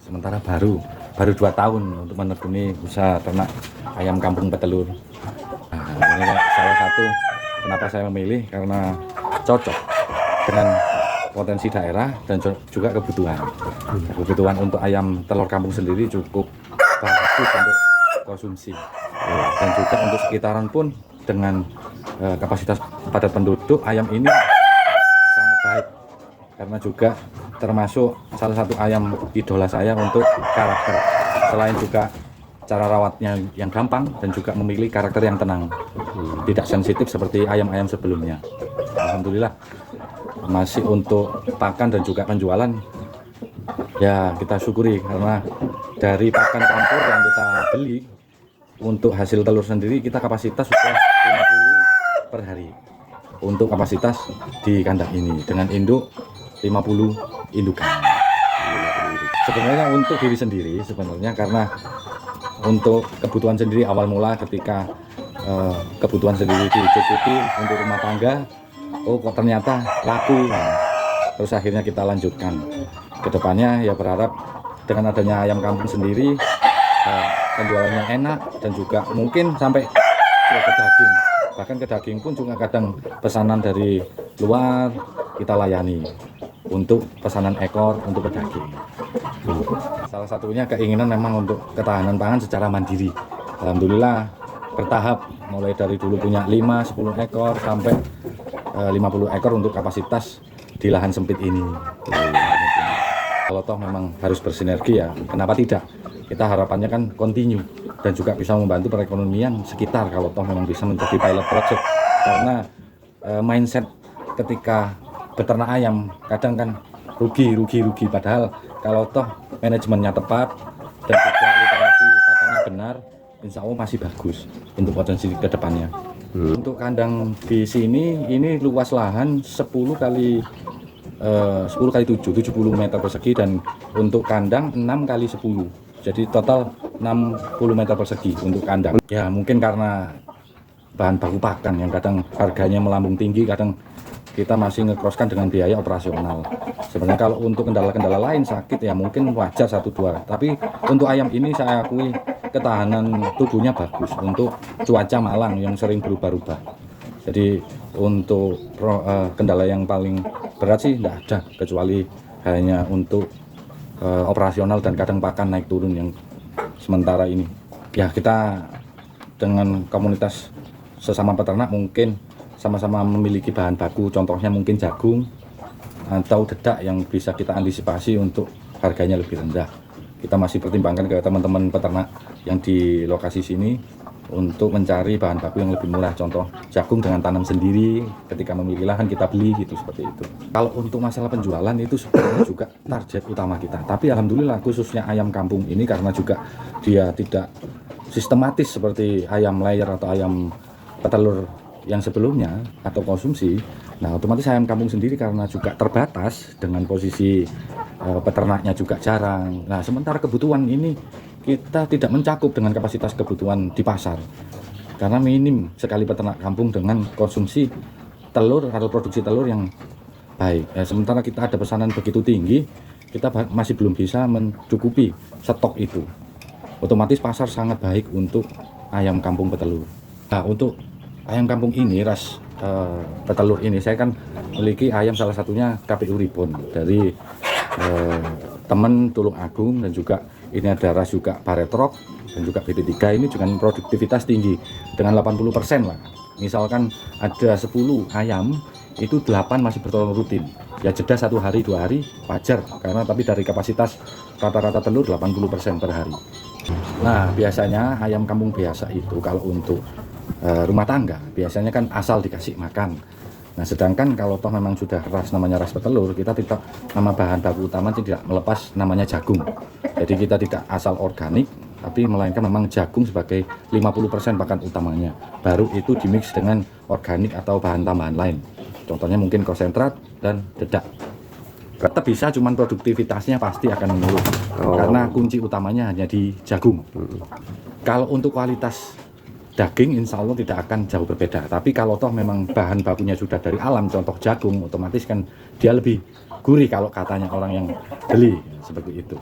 sementara baru 2 tahun untuk menekuni usaha ternak ayam kampung petelur. Nah, ini salah satu kenapa saya memilih, karena cocok dengan potensi daerah dan juga kebutuhan untuk ayam telur kampung sendiri cukup bagus untuk konsumsi, dan juga untuk sekitaran pun dengan kapasitas padat penduduk, ayam ini sangat baik karena juga termasuk salah satu ayam idola saya untuk karakter, selain juga cara rawatnya yang gampang dan juga memiliki karakter yang tenang, tidak sensitif seperti ayam-ayam sebelumnya. Alhamdulillah masih untuk pakan dan juga penjualan ya kita syukuri, karena dari pakan campur yang kita beli untuk hasil telur sendiri kita kapasitas sudah 50 per hari untuk kapasitas di kandang ini dengan induk 50 indukan. Sebenarnya untuk diri sendiri sebenarnya, karena untuk kebutuhan sendiri awal mula ketika kebutuhan sendiri dicukupi untuk rumah tangga, oh kok ternyata laku, terus akhirnya kita lanjutkan ke depannya. Ya berharap dengan adanya ayam kampung sendiri penjualannya enak dan juga mungkin sampai ke daging, bahkan ke daging pun juga kadang pesanan dari luar kita layani untuk pesanan ekor untuk pedaging. Salah satunya keinginan memang untuk ketahanan pangan secara mandiri. Alhamdulillah bertahap, mulai dari dulu punya 5-10 ekor sampai 50 ekor untuk kapasitas di lahan sempit ini. Kalau toh memang harus bersinergi ya kenapa tidak, kita harapannya kan continue dan juga bisa membantu perekonomian sekitar kalau toh memang bisa menjadi pilot project. Karena mindset ketika beternak ayam kadang kan rugi, padahal kalau toh manajemennya tepat dan juga literasi pakannya benar, insya Allah masih bagus untuk potensi ke depannya. Untuk kandang di sini ini luas lahan 10 kali 7, 70 meter persegi, dan untuk kandang 6 kali 10, jadi total 60 meter persegi untuk kandang. Ya mungkin karena bahan baku pakan yang kadang harganya melambung tinggi, kadang kita masih ngekroskan dengan biaya operasional. Sebenarnya kalau untuk kendala-kendala lain sakit ya mungkin wajar 1-2, tapi untuk ayam ini saya akui ketahanan tubuhnya bagus untuk cuaca Malang yang sering berubah-ubah. Jadi untuk kendala yang paling berat sih tidak ada, kecuali hanya untuk operasional dan kadang pakan naik turun yang sementara ini. Ya kita dengan komunitas sesama peternak mungkin sama-sama memiliki bahan baku, contohnya mungkin jagung atau dedak yang bisa kita antisipasi untuk harganya lebih rendah. Kita masih pertimbangkan ke teman-teman peternak yang di lokasi sini untuk mencari bahan baku yang lebih murah, contoh jagung dengan tanam sendiri, ketika memiliki lahan kita beli gitu, seperti itu. Kalau untuk masalah penjualan itu sebenarnya juga target utama kita, tapi alhamdulillah khususnya ayam kampung ini karena juga dia tidak sistematis seperti ayam layer atau ayam petelur yang sebelumnya atau konsumsi. Nah otomatis ayam kampung sendiri karena juga terbatas dengan posisi peternaknya juga jarang. Nah sementara kebutuhan ini kita tidak mencakup dengan kapasitas kebutuhan di pasar, karena minim sekali peternak kampung dengan konsumsi telur atau produksi telur yang baik. Sementara kita ada pesanan begitu tinggi, kita masih belum bisa mencukupi stok itu. Otomatis pasar sangat baik untuk ayam kampung petelur. Nah untuk ayam kampung ini, ras petelur ini, saya kan memiliki ayam salah satunya KPU Ribbon dari teman Tulung Agung, dan juga ini ada ras juga Baretrok dan juga BT3 ini dengan produktivitas tinggi dengan 80% lah. Misalkan ada 10 ayam itu 8 masih bertelur rutin, ya jeda 1 hari 2 hari wajar, karena tapi dari kapasitas rata-rata telur 80% per hari. Nah biasanya ayam kampung biasa itu kalau untuk rumah tangga biasanya kan asal dikasih makan. Nah sedangkan kalau toh memang sudah ras namanya ras petelur, kita tidak, nama bahan baku utama tidak melepas namanya jagung. Jadi kita tidak asal organik, tapi melainkan memang jagung sebagai 50% pakan utamanya, baru itu dimix dengan organik atau bahan tambahan lain, contohnya mungkin konsentrat dan dedak. Tetap bisa, cuman produktivitasnya pasti akan menurun karena kunci utamanya hanya di jagung. Kalau untuk kualitas daging insya Allah tidak akan jauh berbeda, tapi kalau toh memang bahan bakunya sudah dari alam, contoh jagung, otomatis kan dia lebih gurih kalau katanya orang yang beli, seperti itu.